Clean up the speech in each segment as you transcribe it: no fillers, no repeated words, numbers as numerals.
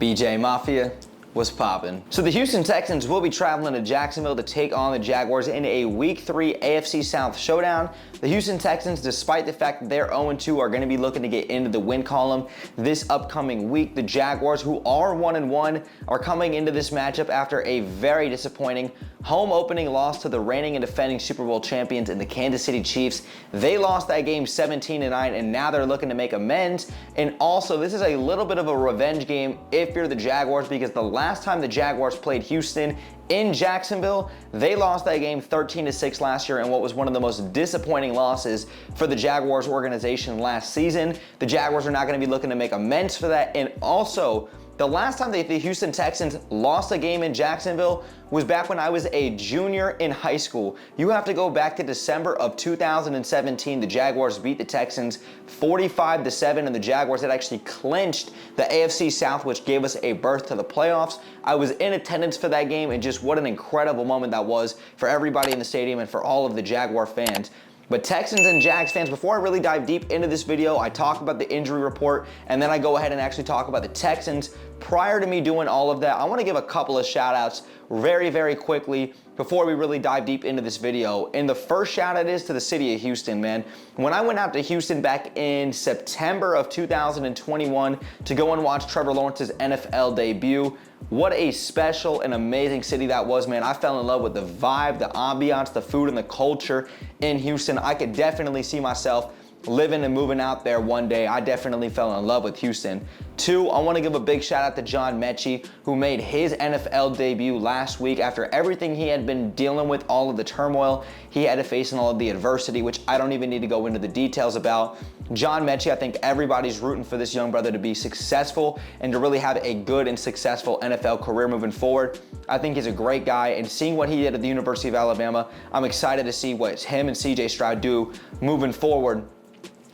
BJ Mafia, what's poppin'? So the Houston Texans will be traveling to Jacksonville to take on the Jaguars in a Week 3 AFC South showdown. The Houston Texans, despite the fact that they're 0-2, are going to be looking to get into the win column this upcoming week. The Jaguars, who are 1-1, are coming into this matchup after a very disappointing home opening loss to the reigning and defending Super Bowl champions in the Kansas City Chiefs. They lost that game 17-9, and now they're looking to make amends. And also, this is a little bit of a revenge game if you're the Jaguars, because the last time the Jaguars played Houston in Jacksonville, they lost that game 13-6 last year in what was one of the most disappointing losses for the Jaguars organization last season. The Jaguars are not going to be looking to make amends for that. And also, the last time the Houston Texans lost a game in Jacksonville was back when I was a junior in high school. You have to go back to December of 2017. The Jaguars beat the Texans 45-7, and the Jaguars had actually clinched the AFC South, which gave us a berth to the playoffs. I was in attendance for that game, and just what an incredible moment that was for everybody in the stadium and for all of the Jaguar fans. But Texans and Jags fans, before I really dive deep into this video, I talk about the injury report, and then I go ahead and actually talk about the Texans. Prior to me doing all of that, I want to give a couple of shout outs very, very quickly before we really dive deep into this video. And the first shout out is to the city of Houston, man. When I went out to Houston back in September of 2021 to go and watch Trevor Lawrence's NFL debut, what a special and amazing city that was, man. I fell in love with the vibe, the ambiance, the food, and the culture in Houston. I could definitely see myself living and moving out there one day. I definitely fell in love with Houston. 2, I want to give a big shout out to John Mechie, who made his NFL debut last week after everything he had been dealing with, all of the turmoil he had to face and all of the adversity, which I don't even need to go into the details about. John Mechie, I think everybody's rooting for this young brother to be successful and to really have a good and successful NFL career moving forward. I think he's a great guy, and seeing what he did at the University of Alabama, I'm excited to see what him and CJ Stroud do moving forward.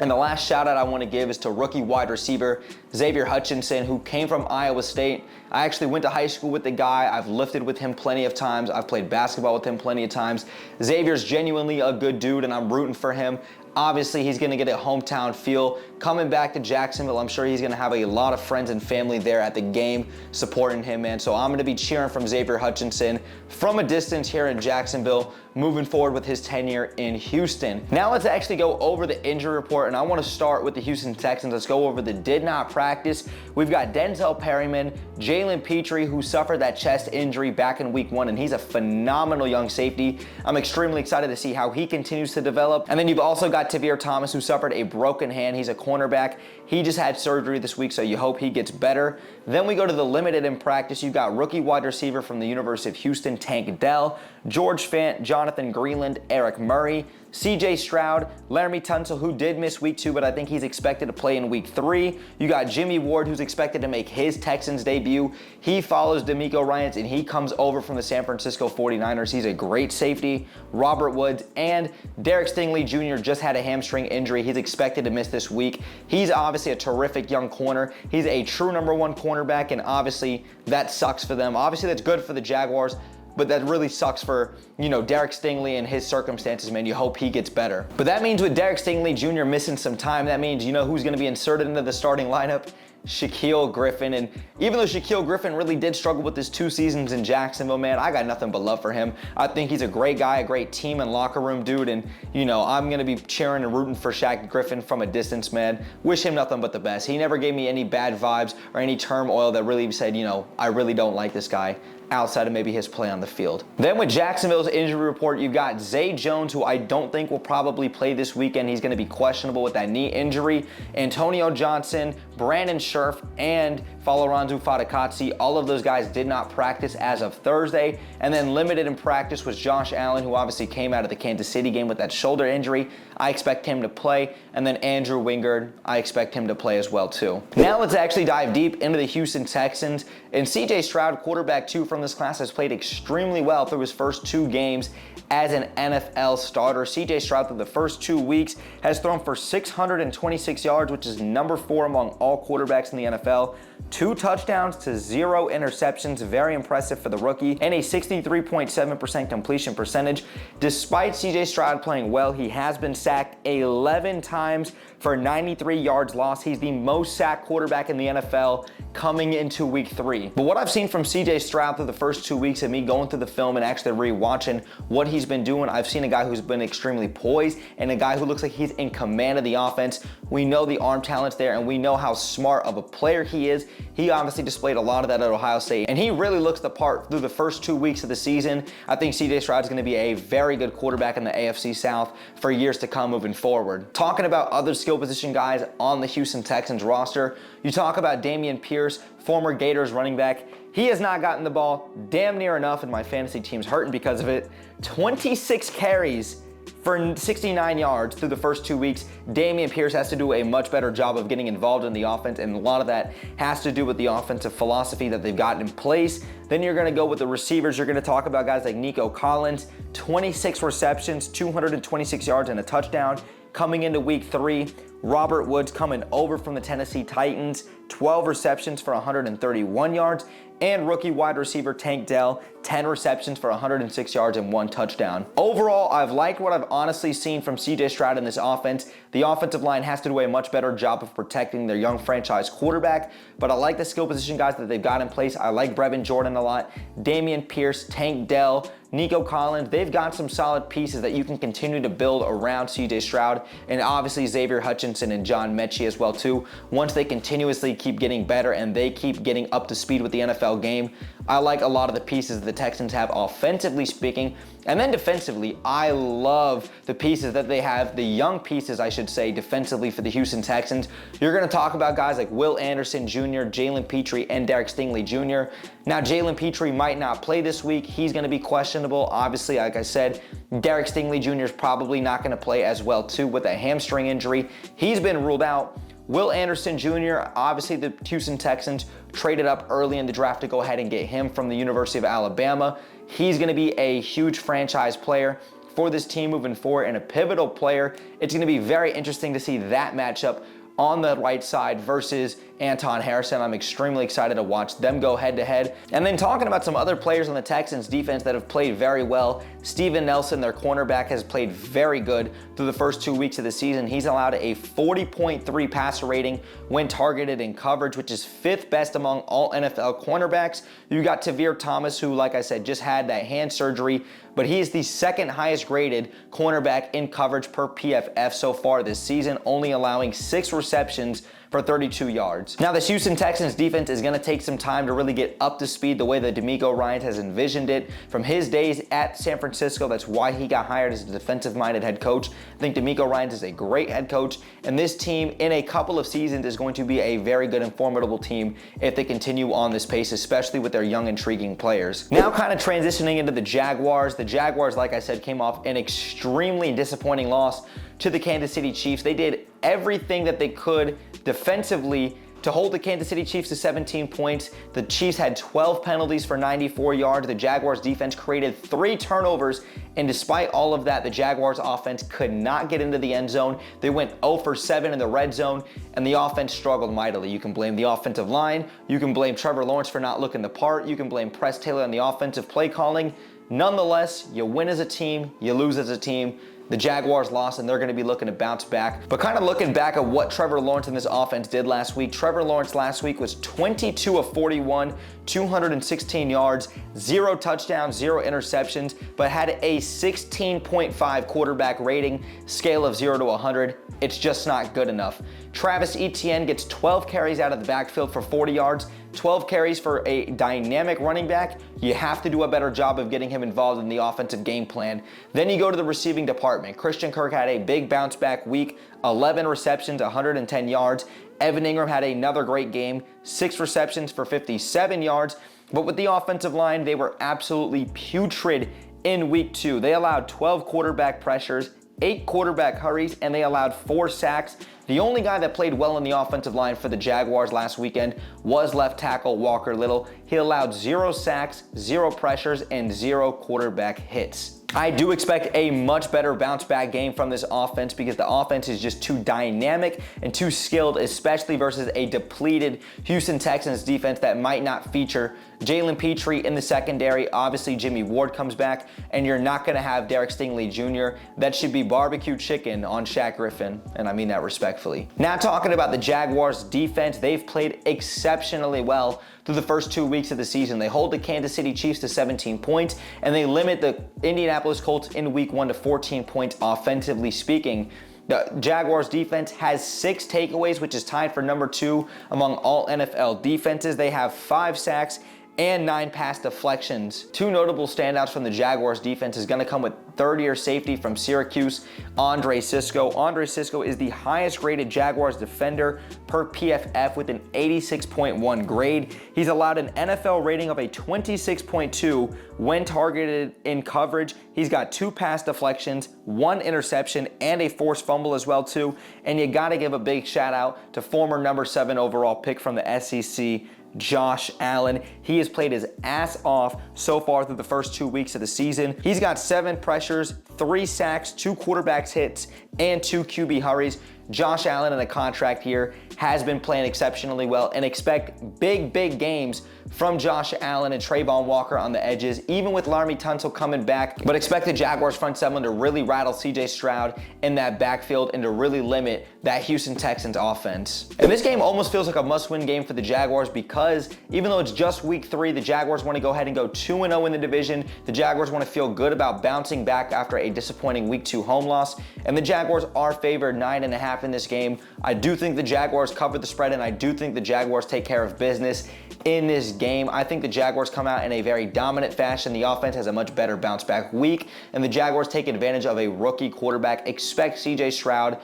And the last shout out I want to give is to rookie wide receiver Xavier Hutchinson, who came from Iowa State. I actually went to high school with the guy. I've lifted with him plenty of times. I've played basketball with him plenty of times. Xavier's genuinely a good dude, and I'm rooting for him. Obviously, he's going to get a hometown feel. Coming back to Jacksonville, I'm sure he's going to have a lot of friends and family there at the game supporting him, man. So I'm going to be cheering from Xavier Hutchinson from a distance here in Jacksonville, moving forward with his tenure in Houston. Now let's actually go over the injury report, and I want to start with the Houston Texans. Let's go over the did not practice. We've got Denzel Perryman, Jalen Petrie, who suffered that chest injury back in week 1, and he's a phenomenal young safety. I'm extremely excited to see how he continues to develop. And then you've also got Tavir Thomas, who suffered a broken hand. He's a cornerback. He just had surgery this week, so you hope he gets better. Then we go to the limited in practice. You've got rookie wide receiver from the University of Houston, Tank Dell, George Fant, Jonathan Greenland, Eric Murray, CJ Stroud, Laramie Tunsil, who did miss week 2, but I think he's expected to play in week 3. You got Jimmy Ward, who's expected to make his Texans debut. He follows D'Amico Ryans, and he comes over from the San Francisco 49ers. He's a great safety. Robert Woods and Derek Stingley Jr. just had a hamstring injury. He's expected to miss this week. He's obviously a terrific young corner. He's a true number 1 cornerback, and obviously that sucks for them. Obviously that's good for the Jaguars, but that really sucks for, Derek Stingley and his circumstances, man. You hope he gets better. But that means with Derek Stingley Jr. missing some time, that means who's going to be inserted into the starting lineup? Shaquille Griffin. And even though Shaquille Griffin really did struggle with his 2 seasons in Jacksonville, man, I got nothing but love for him. I think he's a great guy, a great team and locker room dude, and I'm gonna be cheering and rooting for Shaq Griffin from a distance, man. Wish him nothing but the best. He never gave me any bad vibes or any turmoil that really said, I really don't like this guy, outside of maybe his play on the field. Then with Jacksonville's injury report, you've got Zay Jones, who I don't think will probably play this weekend. He's going to be questionable with that knee injury. Antonio Johnson, Brandon Scherf, and Faloranzu Fatukasi, all of those guys did not practice as of Thursday. And then limited in practice was Josh Allen, who obviously came out of the Kansas City game with that shoulder injury. I expect him to play. And then Andrew Wingard, I expect him to play as well too. Now let's actually dive deep into the Houston Texans. And CJ Stroud, quarterback 2 from this class, has played extremely well through his first 2 games as an NFL starter. CJ Stroud, through the first 2 weeks, has thrown for 626 yards, which is number 4 among all quarterbacks in the NFL. 2 touchdowns to 0 interceptions, very impressive for the rookie, and a 63.7% completion percentage. Despite CJ Stroud playing well, he has been sacked 11 times for 93 yards lost. He's the most sacked quarterback in the NFL coming into week 3. But what I've seen from CJ Stroud through the first 2 weeks of me going through the film and actually rewatching what he's been doing, I've seen a guy who's been extremely poised and a guy who looks like he's in command of the offense. We know the arm talent's there and we know how smart of a player he is. He obviously displayed a lot of that at Ohio State and he really looks the part through the first 2 weeks of the season. I think CJ Stroud is going to be a very good quarterback in the AFC South for years to come moving forward. Talking about other skill position guys on the Houston Texans roster, you talk about Dameon Pierce, former Gators running back. He has not gotten the ball damn near enough, and my fantasy team's hurting because of it. 26 carries for 69 yards through the first 2 weeks. Dameon Pierce has to do a much better job of getting involved in the offense, and a lot of that has to do with the offensive philosophy that they've gotten in place. Then you're going to go with the receivers. You're going to talk about guys like Nico Collins, 26 receptions, 226 yards and a touchdown coming into week 3. Robert Woods coming over from the Tennessee Titans, 12 receptions for 131 yards. And rookie wide receiver Tank Dell, 10 receptions for 106 yards and 1 touchdown. Overall, I've liked what I've honestly seen from CJ Stroud in this offense. The offensive line has to do a much better job of protecting their young franchise quarterback, but I like the skill position guys that they've got in place. I like Brevin Jordan a lot, Dameon Pierce, Tank Dell, Nico Collins. They've got some solid pieces that you can continue to build around CJ Stroud, and obviously Xavier Hutchinson and John Mechie as well too. Once they continuously keep getting better and they keep getting up to speed with the NFL game, I like a lot of the pieces the Texans have offensively speaking. And then defensively, I love the pieces that they have, the young pieces, I should say, defensively for the Houston Texans. You're going to talk about guys like Will Anderson Jr., Jalen Petrie, and Derek Stingley Jr. Now, Jalen Petrie might not play this week. He's going to be questionable. Obviously, like I said, Derek Stingley Jr. is probably not going to play as well, too, with a hamstring injury. He's been ruled out. Will Anderson Jr., obviously the Houston Texans traded up early in the draft to go ahead and get him from the University of Alabama. He's going to be a huge franchise player for this team moving forward and a pivotal player. It's going to be very interesting to see that matchup on the right side versus Anton Harrison. I'm extremely excited to watch them go head to head. And then talking about some other players on the Texans defense that have played very well, Steven Nelson, their cornerback, has played very good through the first 2 weeks of the season. He's allowed a 40.3 passer rating when targeted in coverage, which is 5th best among all NFL cornerbacks. You got Tavir Thomas, who, like I said, just had that hand surgery, but he is the 2nd highest graded cornerback in coverage per PFF so far this season, only allowing 6 receptions for 32 yards. Now, this Houston Texans defense is going to take some time to really get up to speed the way that DeMeco Ryans has envisioned it from his days at San Francisco. That's why he got hired as a defensive-minded head coach. I think DeMeco Ryans is a great head coach, and this team in a couple of seasons is going to be a very good and formidable team if they continue on this pace, especially with their young, intriguing players. Now, kind of transitioning into the Jaguars. The Jaguars, like I said, came off an extremely disappointing loss to the Kansas City Chiefs. They did everything that they could defensively to hold the Kansas City Chiefs to 17 points. The Chiefs had 12 penalties for 94 yards. The Jaguars defense created 3 turnovers, and despite all of that, the Jaguars offense could not get into the end zone. They went 0 for 7 in the red zone, and the offense struggled mightily. You can blame the offensive line. You can blame Trevor Lawrence for not looking the part. You can blame Press Taylor on the offensive play calling. Nonetheless, you win as a team, you lose as a team. The Jaguars lost, and they're going to be looking to bounce back. But kind of looking back at what Trevor Lawrence and this offense did last week, Trevor Lawrence last week was 22 of 41, 216 yards, 0 touchdowns, 0 interceptions, but had a 16.5 quarterback rating, scale of 0 to 100. It's just not good enough. Travis Etienne gets 12 carries out of the backfield for 40 yards, 12 carries for a dynamic running back. You have to do a better job of getting him involved in the offensive game plan. Then you go to the receiving department. Christian Kirk had a big bounce back week, 11 receptions, 110 yards. Evan Ingram had another great game, 6 receptions for 57 yards. But with the offensive line, they were absolutely putrid in week 2. They allowed 12 quarterback pressures, 8 quarterback hurries, and they allowed 4 sacks. The only guy that played well in the offensive line for the Jaguars last weekend was left tackle Walker Little. He allowed 0 sacks, 0 pressures, and 0 quarterback hits. I do expect a much better bounce back game from this offense because the offense is just too dynamic and too skilled, especially versus a depleted Houston Texans defense that might not feature Jalen Petrie in the secondary. Obviously, Jimmy Ward comes back, and you're not going to have Derek Stingley Jr. That should be barbecue chicken on Shaq Griffin, and I mean that respectfully. Now talking about the Jaguars defense, they've played exceptionally well through the first 2 weeks of the season. They hold the Kansas City Chiefs to 17 points, and they limit the Indianapolis Colts in week 1 to 14 points offensively speaking. The Jaguars defense has 6 takeaways, which is tied for number 2 among all NFL defenses. They have 5 sacks and 9 pass deflections. 2 notable standouts from the Jaguars defense is going to come with third-year safety from Syracuse, Andre Cisco. Andre Cisco is the highest graded Jaguars defender per PFF with an 86.1 grade. He's allowed an NFL rating of a 26.2 when targeted in coverage. He's got 2 pass deflections, 1 interception, and a forced fumble as well too. And you got to give a big shout out to former number 7 overall pick from the SEC, Josh Allen. He has played his ass off so far through the first 2 weeks of the season. He's got 7 pressures, 3 sacks, 2 quarterbacks hits, and 2 QB hurries. Josh Allen in a contract here has been playing exceptionally well, and expect big games from Josh Allen and Trayvon Walker on the edges, even with Laremy Tunsil coming back. But expect the Jaguars front 7 to really rattle CJ Stroud in that backfield and to really limit that Houston Texans offense. And this game almost feels like a must-win game for the Jaguars because even though it's just week 3, the Jaguars want to go ahead and go 2-0 in the division. The Jaguars want to feel good about bouncing back after a disappointing week 2 home loss. And the Jaguars are favored 9.5 in this game. I do think the Jaguars cover the spread, and I do think the Jaguars take care of business in this game. I think the Jaguars come out in a very dominant fashion. The offense has a much better bounce back week, and the Jaguars take advantage of a rookie quarterback. Expect CJ Stroud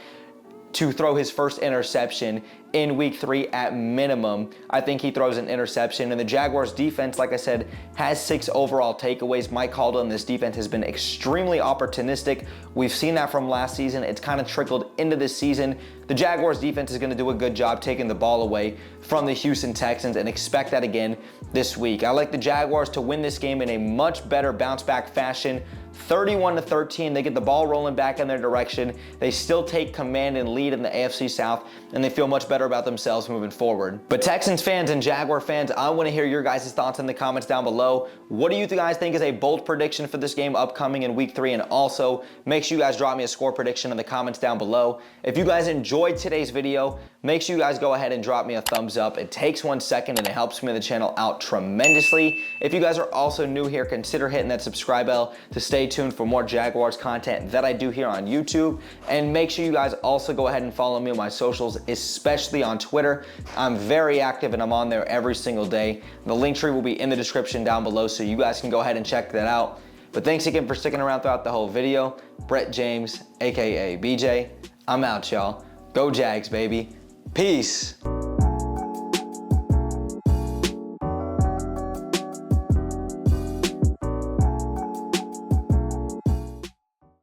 to throw his first interception in week 3 at minimum. I think he throws an interception, and the Jaguars defense, like I said, has 6 overall takeaways. Mike Caldwell and this defense has been extremely opportunistic. We've seen that from last season. It's kind of trickled into this season. The Jaguars defense is going to do a good job taking the ball away from the Houston Texans, and expect that again this week. I like the Jaguars to win this game in a much better bounce back fashion. 31-13, they get the ball rolling back in their direction. They still take command and lead in the AFC South, and they feel much better about themselves moving forward. But Texans fans and Jaguar fans, I want to hear your guys' thoughts in the comments down below. What do you guys think is a bold prediction for this game upcoming in week 3? And also, make sure you guys drop me a score prediction in the comments down below. If you guys enjoyed today's video, make sure you guys go ahead and drop me a thumbs up. It takes 1 second and it helps me and the channel out tremendously. If you guys are also new here, consider hitting that subscribe bell to stay tuned for more Jaguars content that I do here on YouTube. And make sure you guys also go ahead and follow me on my socials, especially on Twitter. I'm very active and I'm on there every single day. The link tree will be in the description down below, so you guys can go ahead and check that out. But thanks again for sticking around throughout the whole video. Brett James, aka BJ, I'm out, y'all. Go Jags, baby. Peace.